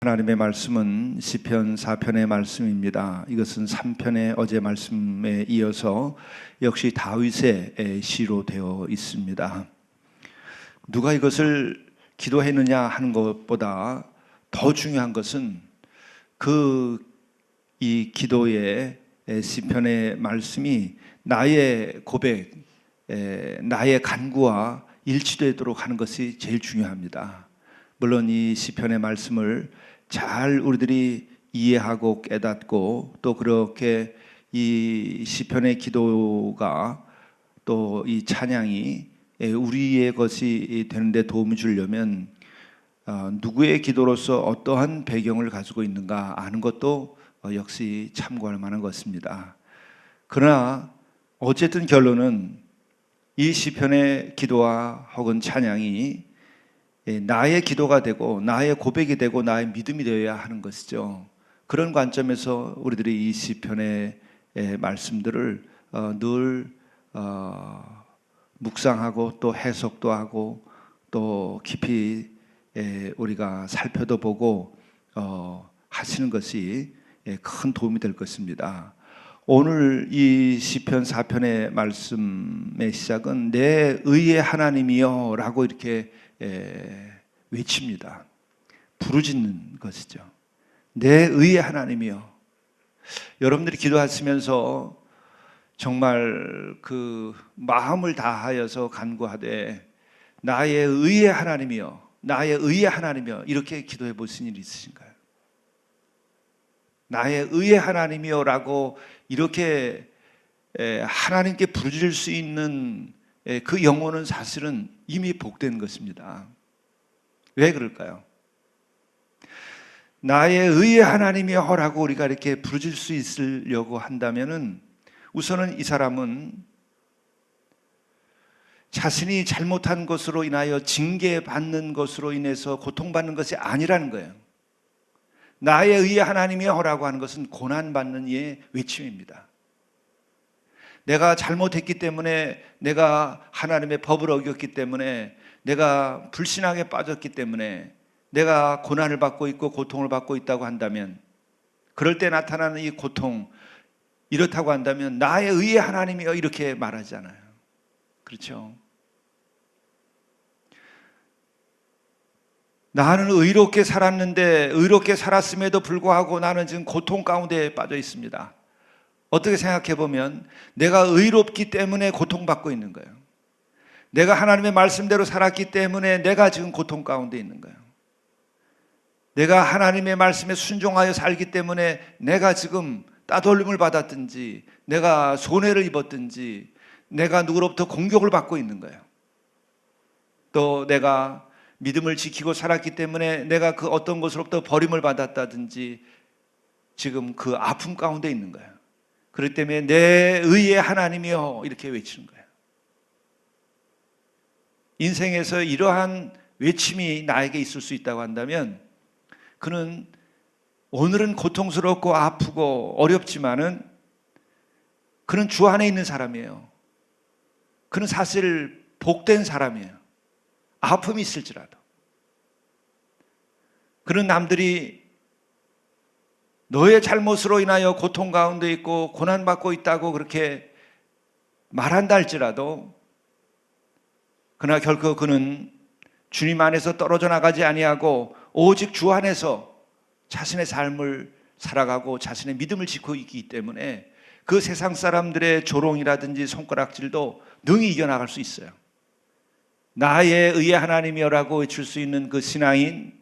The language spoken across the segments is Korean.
하나님의 말씀은 시편 4편의 말씀입니다. 이것은 3편의 어제 말씀에 이어서 역시 다윗의 시로 되어 있습니다. 누가 이것을 기도했느냐 하는 것보다 더 중요한 것은 이 기도의 시편의 말씀이 나의 고백, 나의 간구와 일치되도록 하는 것이 제일 중요합니다. 물론 이 시편의 말씀을 잘 우리들이 이해하고 깨닫고 또 그렇게 이 시편의 기도가 또 이 찬양이 우리의 것이 되는데 도움을 주려면 누구의 기도로서 어떠한 배경을 가지고 있는가 아는 것도 역시 참고할 만한 것입니다. 그러나 어쨌든 결론은 이 시편의 기도와 혹은 찬양이 나의 기도가 되고 나의 고백이 되고 나의 믿음이 되어야 하는 것이죠. 그런 관점에서 우리들이 이 시편의 말씀들을 늘 묵상하고 또 해석도 하고 또 깊이 우리가 살펴도 보고 하시는 것이 큰 도움이 될 것입니다. 오늘 이 시편 4편의 말씀의 시작은 내 의의 하나님이여 라고 이렇게 외칩니다. 부르짖는 것이죠. 내 의의 하나님이여. 여러분들이 기도하시면서 정말 그 마음을 다하여서 간구하되 나의 의의 하나님이여, 나의 의의 하나님이여 이렇게 기도해 보신 일 있으신가요? 나의 의의 하나님이여 라고 이렇게 하나님께 부르짖을 수 있는 그 영혼은 사실은 이미 복된 것입니다. 왜 그럴까요? 나의 의의 하나님이여 라고 우리가 이렇게 부르짖을 수 있으려고 한다면은 우선은 이 사람은 자신이 잘못한 것으로 인하여 징계받는 것으로 인해서 고통받는 것이 아니라는 거예요. 나의 의의 하나님이여 라고 하는 것은 고난받는 이의 외침입니다. 내가 잘못했기 때문에, 내가 하나님의 법을 어겼기 때문에, 내가 불신앙에 빠졌기 때문에 내가 고난을 받고 있고 고통을 받고 있다고 한다면, 그럴 때 나타나는 이 고통, 이렇다고 한다면 나의 의의 하나님이여 이렇게 말하잖아요. 그렇죠? 나는 의롭게 살았는데 의롭게 살았음에도 불구하고 나는 지금 고통 가운데 빠져 있습니다. 어떻게 생각해 보면 내가 의롭기 때문에 고통받고 있는 거예요. 내가 하나님의 말씀대로 살았기 때문에 내가 지금 고통 가운데 있는 거예요. 내가 하나님의 말씀에 순종하여 살기 때문에 내가 지금 따돌림을 받았든지 내가 손해를 입었든지 내가 누구로부터 공격을 받고 있는 거예요. 또 내가 믿음을 지키고 살았기 때문에 내가 그 어떤 것으로부터 버림을 받았다든지 지금 그 아픔 가운데 있는 거예요. 그렇기 때문에 내 의의 하나님이여 이렇게 외치는 거예요. 인생에서 이러한 외침이 나에게 있을 수 있다고 한다면 그는 오늘은 고통스럽고 아프고 어렵지만은 그는 주 안에 있는 사람이에요. 그는 사실 복된 사람이에요. 아픔이 있을지라도. 그는 남들이 너의 잘못으로 인하여 고통 가운데 있고 고난받고 있다고 그렇게 말한다 할지라도 그러나 결코 그는 주님 안에서 떨어져 나가지 아니하고 오직 주 안에서 자신의 삶을 살아가고 자신의 믿음을 지키고 있기 때문에 그 세상 사람들의 조롱이라든지 손가락질도 능히 이겨나갈 수 있어요. 나의 의의 하나님이여라고 외칠 수 있는 그 신앙인,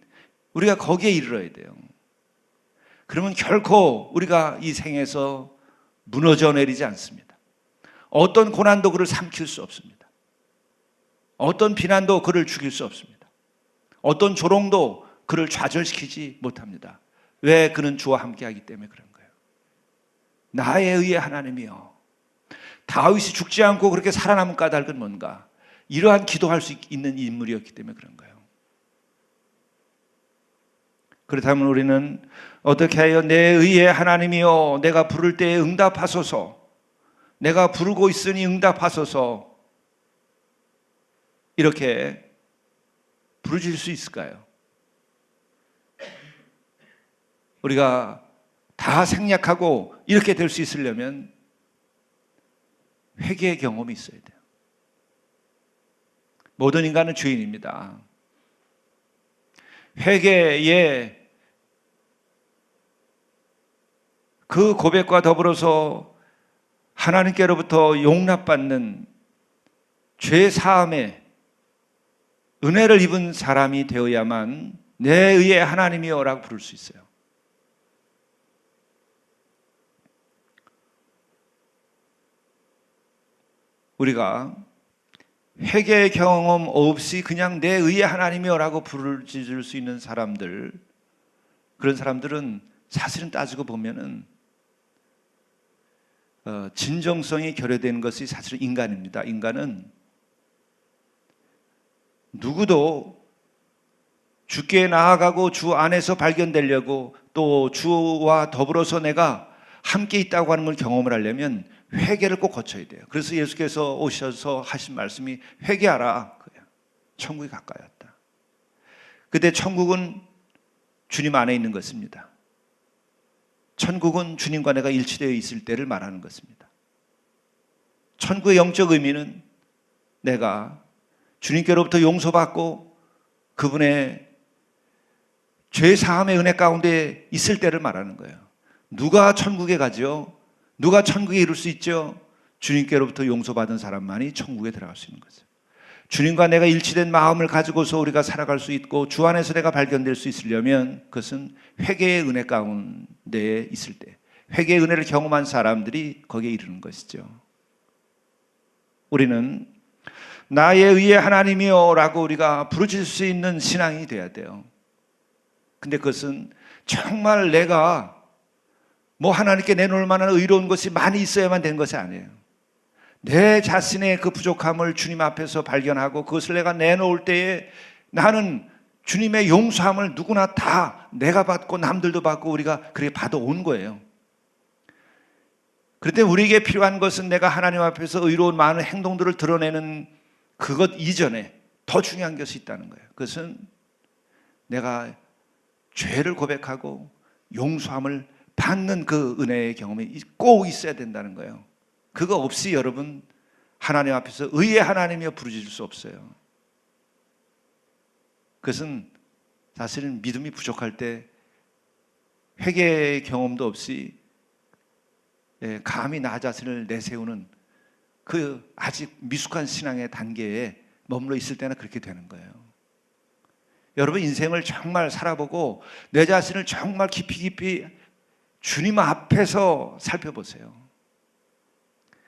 우리가 거기에 이르러야 돼요. 그러면 결코 우리가 이 생에서 무너져 내리지 않습니다. 어떤 고난도 그를 삼킬 수 없습니다. 어떤 비난도 그를 죽일 수 없습니다. 어떤 조롱도 그를 좌절시키지 못합니다. 왜? 그는 주와 함께하기 때문에 그런 거예요. 나의 의의 하나님이여. 다윗이 죽지 않고 그렇게 살아남은 까닭은 뭔가? 이러한 기도할 수 있는 인물이었기 때문에 그런 거예요. 그렇다면 우리는 어떻게 하여 내 의의 하나님이여 내가 부를 때에 응답하소서, 내가 부르고 있으니 응답하소서 이렇게 부르짖을 수 있을까요? 우리가 다 생략하고 이렇게 될 수 있으려면 회개의 경험이 있어야 돼요. 모든 인간은 죄인입니다. 회개의 그 고백과 더불어서 하나님께로부터 용납받는 죄 사함의 은혜를 입은 사람이 되어야만 내 의의 하나님이여 라고 부를 수 있어요. 우리가 회개의 경험 없이 그냥 내 의의 하나님이여 라고 부르짖을 수 있는 사람들, 그런 사람들은 사실은 따지고 보면은 진정성이 결여된 것이 사실 인간입니다. 인간은 누구도 주께 나아가고 주 안에서 발견되려고 또 주와 더불어서 내가 함께 있다고 하는 걸 경험을 하려면 회개를 꼭 거쳐야 돼요. 그래서 예수께서 오셔서 하신 말씀이 회개하라. 천국이 가까이 왔다. 그때 천국은 주님 안에 있는 것입니다. 천국은 주님과 내가 일치되어 있을 때를 말하는 것입니다. 천국의 영적 의미는 내가 주님께로부터 용서받고 그분의 죄 사함의 은혜 가운데 있을 때를 말하는 거예요. 누가 천국에 가죠? 누가 천국에 이룰 수 있죠? 주님께로부터 용서받은 사람만이 천국에 들어갈 수 있는 거죠. 주님과 내가 일치된 마음을 가지고서 우리가 살아갈 수 있고 주 안에서 내가 발견될 수 있으려면 그것은 회개의 은혜 가운데 있을 때, 회개의 은혜를 경험한 사람들이 거기에 이르는 것이죠. 우리는 나의 의의 하나님이여 라고 우리가 부르짖을 수 있는 신앙이 돼야 돼요. 근데 그것은 정말 내가 하나님께 내놓을 만한 의로운 것이 많이 있어야만 되는 것이 아니에요. 내 자신의 그 부족함을 주님 앞에서 발견하고 그것을 내가 내놓을 때에 나는 주님의 용서함을 누구나 다 내가 받고 남들도 받고 우리가 그렇게 받아온 거예요. 그런데 우리에게 필요한 것은 내가 하나님 앞에서 의로운 많은 행동들을 드러내는 그것 이전에 더 중요한 것이 있다는 거예요. 그것은 내가 죄를 고백하고 용서함을 받는 그 은혜의 경험이 꼭 있어야 된다는 거예요. 그거 없이 여러분 하나님 앞에서 의의 하나님이여 부르짖을 수 없어요. 그것은 사실은 믿음이 부족할 때 회개의 경험도 없이 감히 나 자신을 내세우는 그 아직 미숙한 신앙의 단계에 머물러 있을 때나 그렇게 되는 거예요. 여러분 인생을 정말 살아보고 내 자신을 정말 깊이 주님 앞에서 살펴보세요.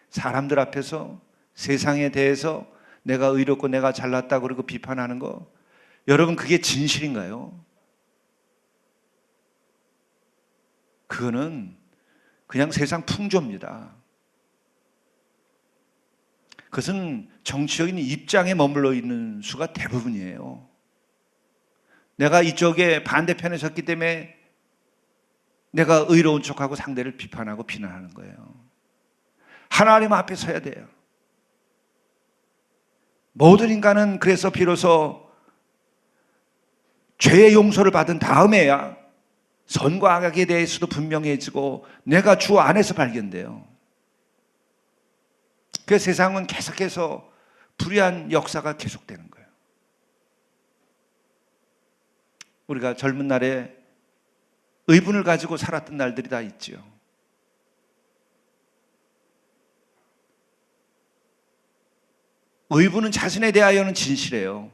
사람들 앞에서 세상에 대해서 내가 의롭고 내가 잘났다고 그러고 비판하는 거, 여러분 그게 진실인가요? 그거는 그냥 세상 풍조입니다. 그것은 정치적인 입장에 머물러 있는 수가 대부분이에요. 내가 이쪽에 반대편에 섰기 때문에 내가 의로운 척하고 상대를 비판하고 비난하는 거예요. 하나님 앞에 서야 돼요. 모든 인간은 그래서 비로소 죄의 용서를 받은 다음에야 선과 악에 대해서도 분명해지고 내가 주 안에서 발견돼요. 그 세상은 계속해서 불의한 역사가 계속되는 거예요. 우리가 젊은 날에 의분을 가지고 살았던 날들이 다 있지요. 의분은 자신에 대하여는 진실해요.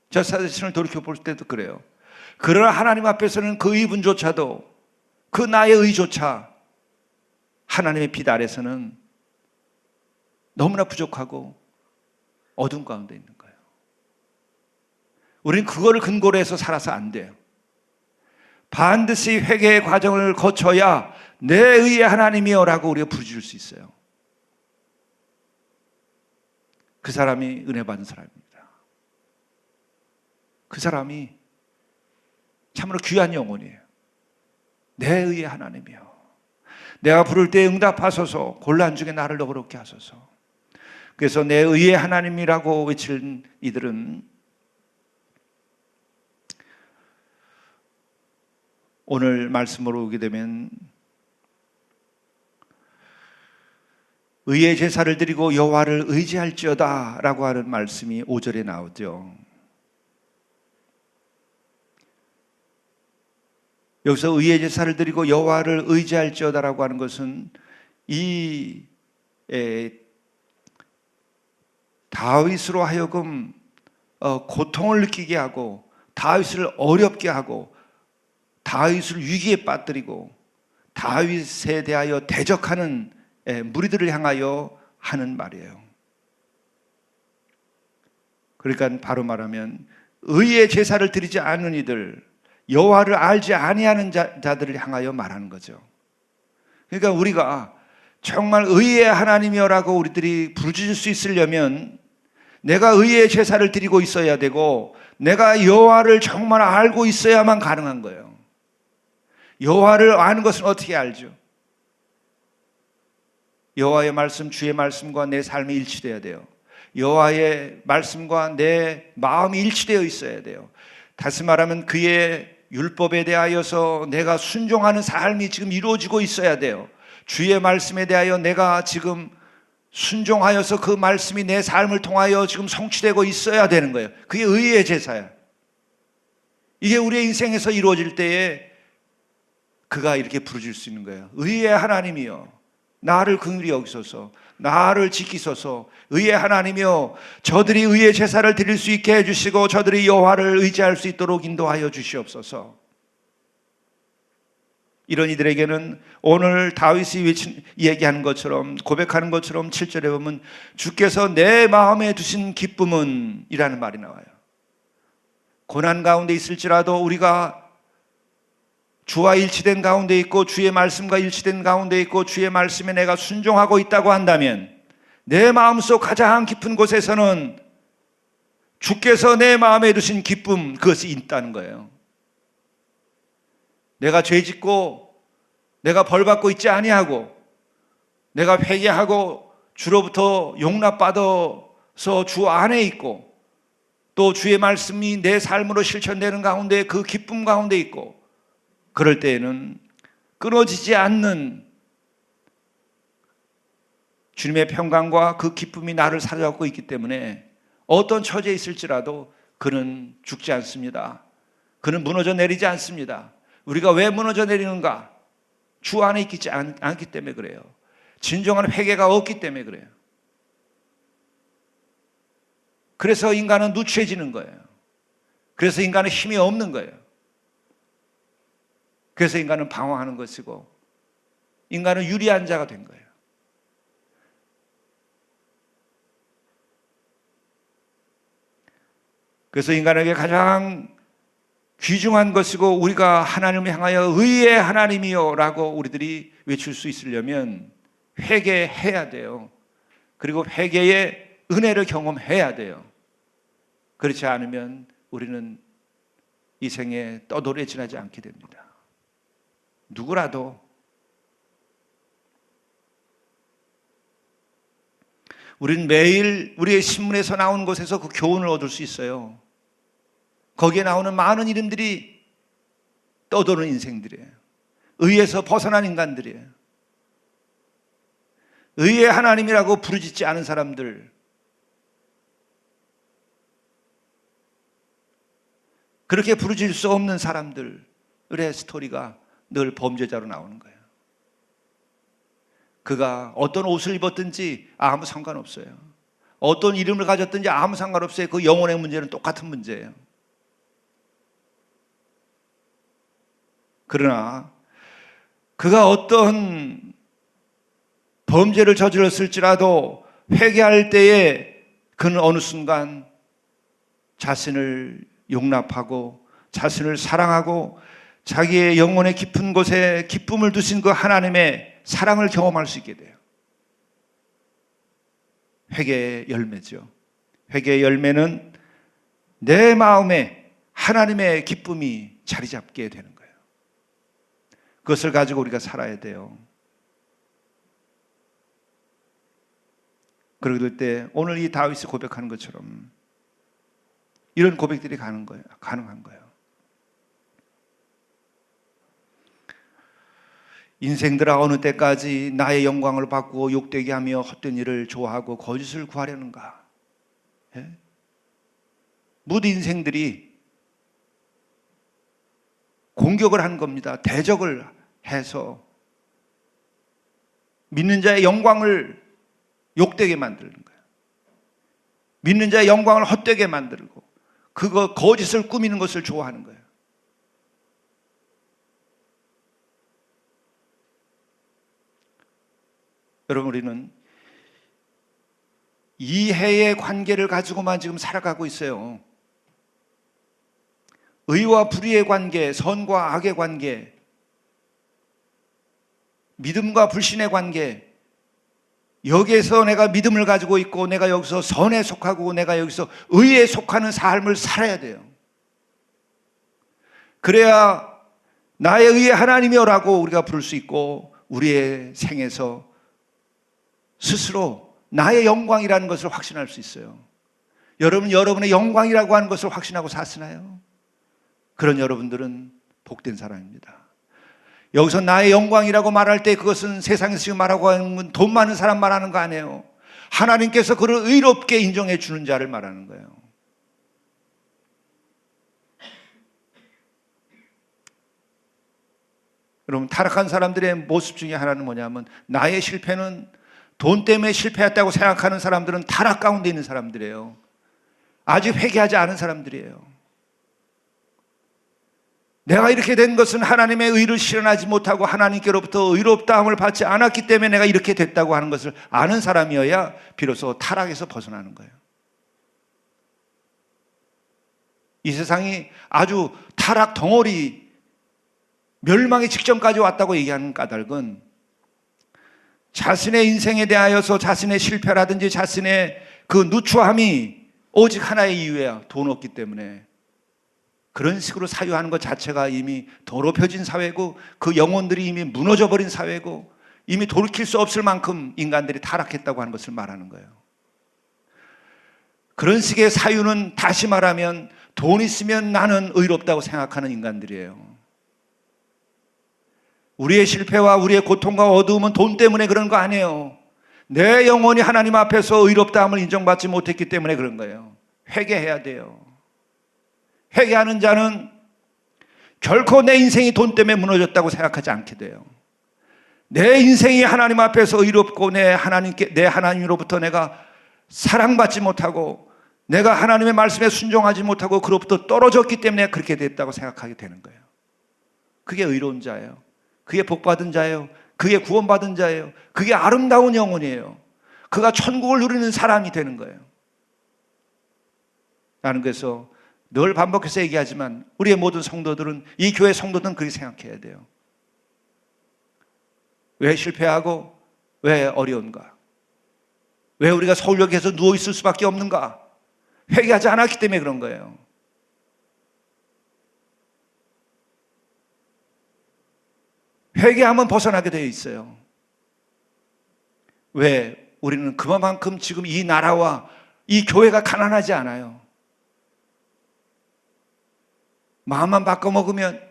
저 자신을 돌이켜볼 때도 그래요. 그러나 하나님 앞에서는 그 의분조차도, 그 나의 의조차 하나님의 빛 아래서는 너무나 부족하고 어둠 가운데 있는 거예요. 우리는 그거를 근거로 해서 살아서 안 돼요. 반드시 회개의 과정을 거쳐야 내 의의 하나님이여 라고 우리가 부르짖을 수 있어요. 그 사람이 은혜 받은 사람입니다. 그 사람이 참으로 귀한 영혼이에요. 내 의의 하나님이여, 내가 부를 때 응답하소서, 곤란 중에 나를 너그럽게 하소서. 그래서 내 의의 하나님이라고 외치는 이들은 오늘 말씀으로 오게 되면 의의 제사를 드리고 여호와를 의지할지어다 라고 하는 말씀이 5절에 나오죠. 여기서 의의 제사를 드리고 여호와를 의지할지어다 라고 하는 것은 이 다윗으로 하여금 고통을 느끼게 하고 다윗을 어렵게 하고 다윗을 위기에 빠뜨리고 다윗에 대하여 대적하는 무리들을 향하여 하는 말이에요. 그러니까 바로 말하면 의의 제사를 드리지 않는 이들, 여호와를 알지 아니하는 자들을 향하여 말하는 거죠. 그러니까 우리가 정말 의의 하나님이여라고 우리들이 부르짖을 수 있으려면 내가 의의 제사를 드리고 있어야 되고 내가 여호와를 정말 알고 있어야만 가능한 거예요. 여호와를 아는 것은 어떻게 알죠? 여호와의 말씀, 주의 말씀과 내 삶이 일치돼야 돼요. 여호와의 말씀과 내 마음이 일치되어 있어야 돼요. 다시 말하면 그의 율법에 대하여서 내가 순종하는 삶이 지금 이루어지고 있어야 돼요. 주의 말씀에 대하여 내가 지금 순종하여서 그 말씀이 내 삶을 통하여 지금 성취되고 있어야 되는 거예요. 그게 의의 제사야. 이게 우리의 인생에서 이루어질 때에 그가 이렇게 부르질 수 있는 거예요. 의의 하나님이여, 나를 긍휼히 여기소서, 나를 지키소서. 의의 하나님이여, 저들이 의의 제사를 드릴 수 있게 해주시고 저들이 여호와를 의지할 수 있도록 인도하여 주시옵소서. 이런 이들에게는 오늘 다윗이 얘기하는 것처럼, 고백하는 것처럼 7절에 보면 주께서 내 마음에 두신 기쁨은 이라는 말이 나와요. 고난 가운데 있을지라도 우리가 주와 일치된 가운데 있고 주의 말씀과 일치된 가운데 있고 주의 말씀에 내가 순종하고 있다고 한다면 내 마음속 가장 깊은 곳에서는 주께서 내 마음에 두신 기쁨, 그것이 있다는 거예요. 내가 죄짓고 내가 벌받고 있지 아니하고 내가 회개하고 주로부터 용납받아서 주 안에 있고 또 주의 말씀이 내 삶으로 실천되는 가운데 그 기쁨 가운데 있고 그럴 때에는 끊어지지 않는 주님의 평강과 그 기쁨이 나를 사로잡고 있기 때문에 어떤 처지에 있을지라도 그는 죽지 않습니다. 그는 무너져 내리지 않습니다. 우리가 왜 무너져 내리는가? 주 안에 있지 않기 때문에 그래요. 진정한 회개가 없기 때문에 그래요. 그래서 인간은 누추해지는 거예요. 그래서 인간은 힘이 없는 거예요. 그래서 인간은 방황하는 것이고 인간은 유리한 자가 된 거예요. 그래서 인간에게 가장 귀중한 것이고 우리가 하나님을 향하여 의의 하나님이요 라고 우리들이 외칠 수 있으려면 회개해야 돼요. 그리고 회개의 은혜를 경험해야 돼요. 그렇지 않으면 우리는 이 생에 떠돌이 지나지 않게 됩니다. 누구라도 우리는 매일 우리의 신문에서 나오는 곳에서 그 교훈을 얻을 수 있어요. 거기에 나오는 많은 이름들이 떠도는 인생들이에요. 의에서 벗어난 인간들이에요. 의의 하나님이라고 부르짖지 않은 사람들, 그렇게 부르짖을 수 없는 사람들의 스토리가 늘 범죄자로 나오는 거예요. 그가 어떤 옷을 입었든지 아무 상관없어요. 어떤 이름을 가졌든지 아무 상관없어요. 그 영혼의 문제는 똑같은 문제예요. 그러나 그가 어떤 범죄를 저질렀을지라도 회개할 때에 그는 어느 순간 자신을 용납하고 자신을 사랑하고 자기의 영혼의 깊은 곳에 기쁨을 두신 그 하나님의 사랑을 경험할 수 있게 돼요. 회개의 열매죠. 회개의 열매는 내 마음에 하나님의 기쁨이 자리 잡게 되는 거예요. 그것을 가지고 우리가 살아야 돼요. 그럴 때 오늘 이 다윗이 고백하는 것처럼 이런 고백들이 가능한 거예요. 인생들아 어느 때까지 나의 영광을 바꾸고 욕되게 하며 헛된 일을 좋아하고 거짓을 구하려는가? 예? 모든 인생들이 공격을 한 겁니다. 대적을 해서 믿는 자의 영광을 욕되게 만드는 거예요. 믿는 자의 영광을 헛되게 만들고 그거 거짓을 꾸미는 것을 좋아하는 거예요. 여러분, 우리는 이해의 관계를 가지고만 지금 살아가고 있어요. 의와 불의의 관계, 선과 악의 관계, 믿음과 불신의 관계, 여기에서 내가 믿음을 가지고 있고 내가 여기서 선에 속하고 내가 여기서 의에 속하는 삶을 살아야 돼요. 그래야 나의 의의 하나님이여라고 우리가 부를 수 있고 우리의 생에서 스스로 나의 영광이라는 것을 확신할 수 있어요. 여러분, 여러분의 영광이라고 하는 것을 확신하고 사시나요? 그런 여러분들은 복된 사람입니다. 여기서 나의 영광이라고 말할 때 그것은 세상에서 지금 말하고 하는 건 돈 많은 사람 말하는 거 아니에요. 하나님께서 그를 의롭게 인정해 주는 자를 말하는 거예요. 여러분, 타락한 사람들의 모습 중에 하나는 뭐냐면 나의 실패는 돈 때문에 실패했다고 생각하는 사람들은 타락 가운데 있는 사람들이에요. 아직 회개하지 않은 사람들이에요. 내가 이렇게 된 것은 하나님의 의를 실현하지 못하고 하나님께로부터 의롭다함을 받지 않았기 때문에 내가 이렇게 됐다고 하는 것을 아는 사람이어야 비로소 타락에서 벗어나는 거예요. 이 세상이 아주 타락 덩어리, 멸망의 직전까지 왔다고 얘기하는 까닭은 자신의 인생에 대하여서 자신의 실패라든지 자신의 그 누추함이 오직 하나의 이유야. 돈 없기 때문에. 그런 식으로 사유하는 것 자체가 이미 더럽혀진 사회고 그 영혼들이 이미 무너져버린 사회고 이미 돌이킬 수 없을 만큼 인간들이 타락했다고 하는 것을 말하는 거예요. 그런 식의 사유는 다시 말하면 돈 있으면 나는 의롭다고 생각하는 인간들이에요. 우리의 실패와 우리의 고통과 어두움은 돈 때문에 그런 거 아니에요. 내 영혼이 하나님 앞에서 의롭다함을 인정받지 못했기 때문에 그런 거예요. 회개해야 돼요. 회개하는 자는 결코 내 인생이 돈 때문에 무너졌다고 생각하지 않게 돼요. 내 인생이 하나님 앞에서 의롭고 내 하나님으로부터 내가 사랑받지 못하고 내가 하나님의 말씀에 순종하지 못하고 그로부터 떨어졌기 때문에 그렇게 됐다고 생각하게 되는 거예요. 그게 의로운 자예요. 그게 복받은 자예요. 그게 구원받은 자예요. 그게 아름다운 영혼이에요. 그가 천국을 누리는 사람이 되는 거예요. 나는 그래서 늘 반복해서 얘기하지만 우리의 모든 성도들은, 이 교회 성도들은 그렇게 생각해야 돼요. 왜 실패하고 왜 어려운가? 왜 우리가 서울역에서 누워있을 수밖에 없는가? 회개하지 않았기 때문에 그런 거예요. 회개하면 벗어나게 되어 있어요. 왜? 우리는 그만큼 지금 이 나라와 이 교회가 가난하지 않아요. 마음만 바꿔먹으면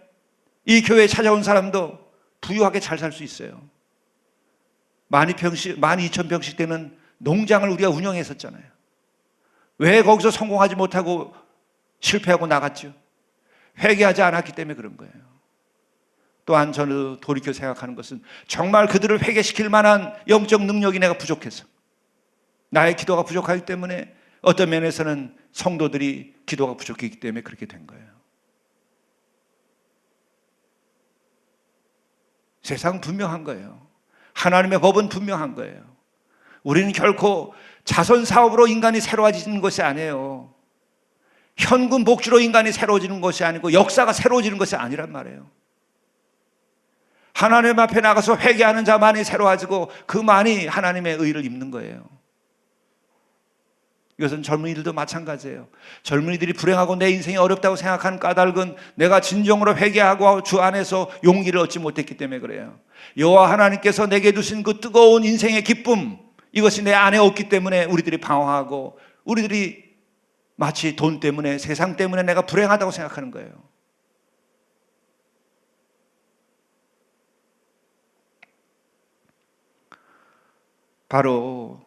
이 교회에 찾아온 사람도 부유하게 잘 살 수 있어요. 12,000평씩 되는 농장을 우리가 운영했었잖아요. 왜 거기서 성공하지 못하고 실패하고 나갔죠? 회개하지 않았기 때문에 그런 거예요. 또한 저는 돌이켜 생각하는 것은 정말 그들을 회개시킬 만한 영적 능력이 내가 부족해서, 나의 기도가 부족하기 때문에, 어떤 면에서는 성도들이 기도가 부족했기 때문에 그렇게 된 거예요. 세상은 분명한 거예요. 하나님의 법은 분명한 거예요. 우리는 결코 자선 사업으로 인간이 새로워지는 것이 아니에요. 현금 복주로 인간이 새로워지는 것이 아니고 역사가 새로워지는 것이 아니란 말이에요. 하나님 앞에 나가서 회개하는 자만이 새로워지고 그만이 하나님의 의를 입는 거예요. 이것은 젊은이들도 마찬가지예요. 젊은이들이 불행하고 내 인생이 어렵다고 생각하는 까닭은 내가 진정으로 회개하고 주 안에서 용기를 얻지 못했기 때문에 그래요. 여호와 하나님께서 내게 주신 그 뜨거운 인생의 기쁨, 이것이 내 안에 없기 때문에 우리들이 방황하고 우리들이 마치 돈 때문에, 세상 때문에 내가 불행하다고 생각하는 거예요. 바로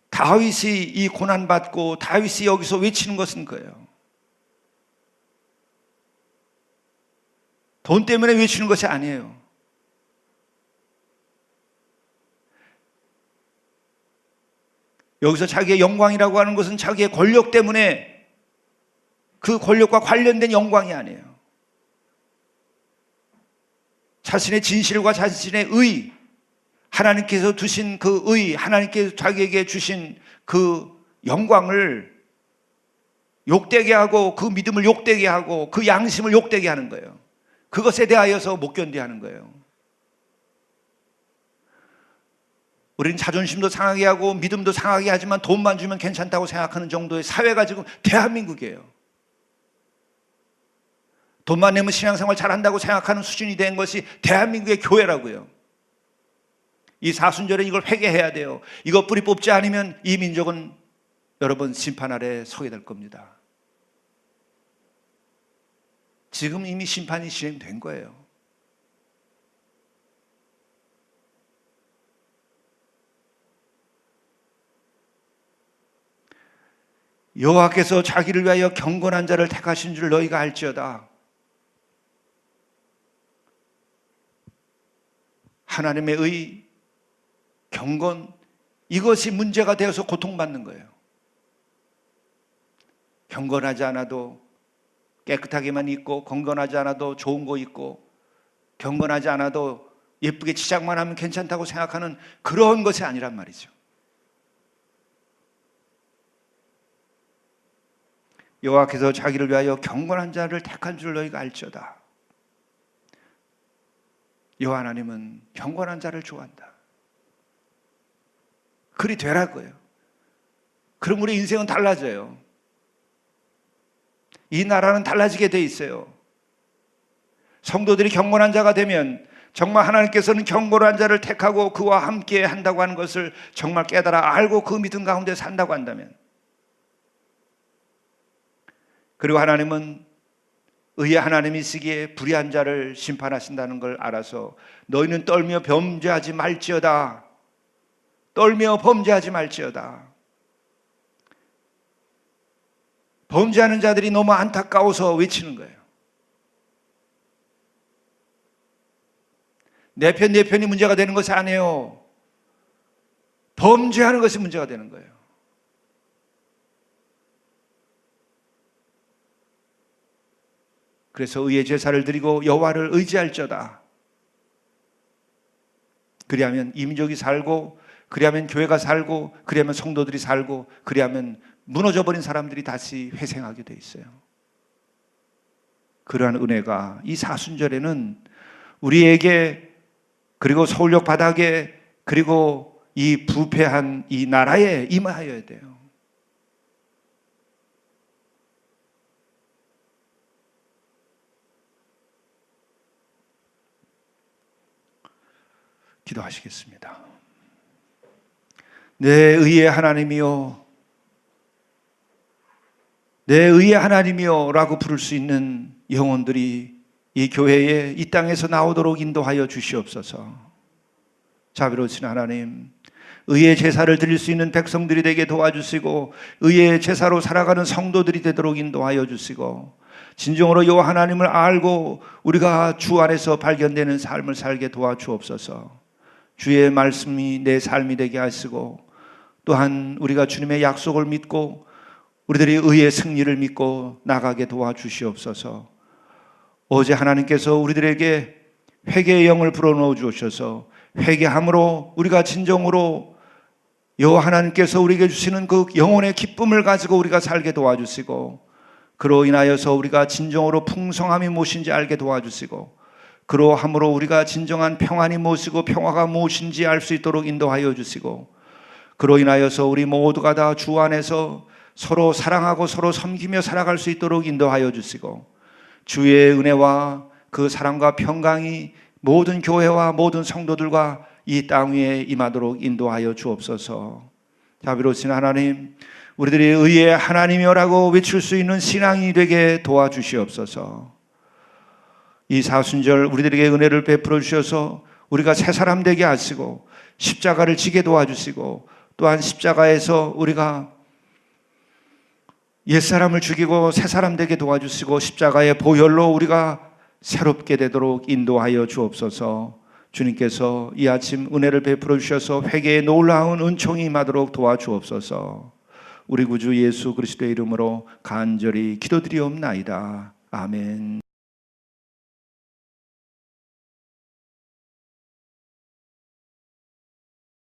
다윗이 이 고난받고 다윗이 여기서 외치는 것은 거예요. 돈 때문에 외치는 것이 아니에요. 여기서 자기의 영광이라고 하는 것은 자기의 권력 때문에, 그 권력과 관련된 영광이 아니에요. 자신의 진실과 자신의 의, 하나님께서 두신 그 의, 하나님께서 자기에게 주신 그 영광을 욕되게 하고, 그 믿음을 욕되게 하고, 그 양심을 욕되게 하는 거예요. 그것에 대하여서 못 견디하는 거예요. 우리는 자존심도 상하게 하고 믿음도 상하게 하지만 돈만 주면 괜찮다고 생각하는 정도의 사회가 지금 대한민국이에요. 돈만 내면 신앙생활 잘한다고 생각하는 수준이 된 것이 대한민국의 교회라고요. 이 사순절에 이걸 회개해야 돼요. 이거 뿌리 뽑지 않으면 이 민족은 여러분 심판 아래 서게 될 겁니다. 지금 이미 심판이 진행된 거예요. 여호와께서 자기를 위하여 경건한 자를 택하신 줄 너희가 알지어다. 하나님의 의, 경건, 이것이 문제가 되어서 고통받는 거예요. 경건하지 않아도 깨끗하게만 입고, 경건하지 않아도 좋은 거 입고, 경건하지 않아도 예쁘게 치장만 하면 괜찮다고 생각하는 그런 것이 아니란 말이죠. 여호와께서 자기를 위하여 경건한 자를 택한 줄 너희가 알지어다. 여호와 하나님은 경건한 자를 좋아한다. 그리 되라고요. 그럼 우리 인생은 달라져요. 이 나라는 달라지게 돼 있어요. 성도들이 경건한 자가 되면 정말 하나님께서는 경건한 자를 택하고 그와 함께 한다고 하는 것을 정말 깨달아 알고 그 믿음 가운데 산다고 한다면, 그리고 하나님은 의의 하나님이시기에 불의한 자를 심판하신다는 걸 알아서 너희는 떨며 범죄하지 말지어다. 떨며 범죄하지 말지어다. 범죄하는 자들이 너무 안타까워서 외치는 거예요. 내 편이 문제가 되는 것이 아니에요. 범죄하는 것이 문제가 되는 거예요. 그래서 의의 제사를 드리고 여호와를 의지할지어다. 그리하면 이 민족이 살고, 그리하면 교회가 살고, 그리하면 성도들이 살고, 그리하면 무너져버린 사람들이 다시 회생하게 돼 있어요. 그러한 은혜가 이 사순절에는 우리에게, 그리고 서울역 바닥에, 그리고 이 부패한 이 나라에 임하여야 돼요. 기도하시겠습니다. 내 의의 하나님이요, 내 의의 하나님이요 라고 부를 수 있는 영혼들이 이 교회에, 이 땅에서 나오도록 인도하여 주시옵소서. 자비로우신 하나님, 의의 제사를 드릴 수 있는 백성들이 되게 도와주시고, 의의 제사로 살아가는 성도들이 되도록 인도하여 주시고, 진정으로 여호와 하나님을 알고 우리가 주 안에서 발견되는 삶을 살게 도와주옵소서. 주의 말씀이 내 삶이 되게 하시고, 또한 우리가 주님의 약속을 믿고 우리들이 의의 승리를 믿고 나가게 도와주시옵소서. 어제 하나님께서 우리들에게 회개의 영을 불어넣어 주셔서 회개함으로 우리가 진정으로 여호와 하나님께서 우리에게 주시는 그 영혼의 기쁨을 가지고 우리가 살게 도와주시고, 그로 인하여서 우리가 진정으로 풍성함이 무엇인지 알게 도와주시고, 그러함으로 우리가 진정한 평안이 무엇이고 평화가 무엇인지 알 수 있도록 인도하여 주시고, 그로 인하여서 우리 모두가 다 주 안에서 서로 사랑하고 서로 섬기며 살아갈 수 있도록 인도하여 주시고, 주의 은혜와 그 사랑과 평강이 모든 교회와 모든 성도들과 이 땅 위에 임하도록 인도하여 주옵소서. 자비로우신 하나님, 우리들이 의의 하나님이여라고 외칠 수 있는 신앙이 되게 도와주시옵소서. 이 사순절 우리들에게 은혜를 베풀어 주셔서 우리가 새 사람 되게 하시고 십자가를 지게 도와주시고 또한 십자가에서 우리가 옛사람을 죽이고 새 사람 되게 도와주시고 십자가의 보혈로 우리가 새롭게 되도록 인도하여 주옵소서. 주님께서 이 아침 은혜를 베풀어 주셔서 회개의 놀라운 은총이 임하도록 도와주옵소서. 우리 구주 예수 그리스도의 이름으로 간절히 기도드리옵나이다. 아멘.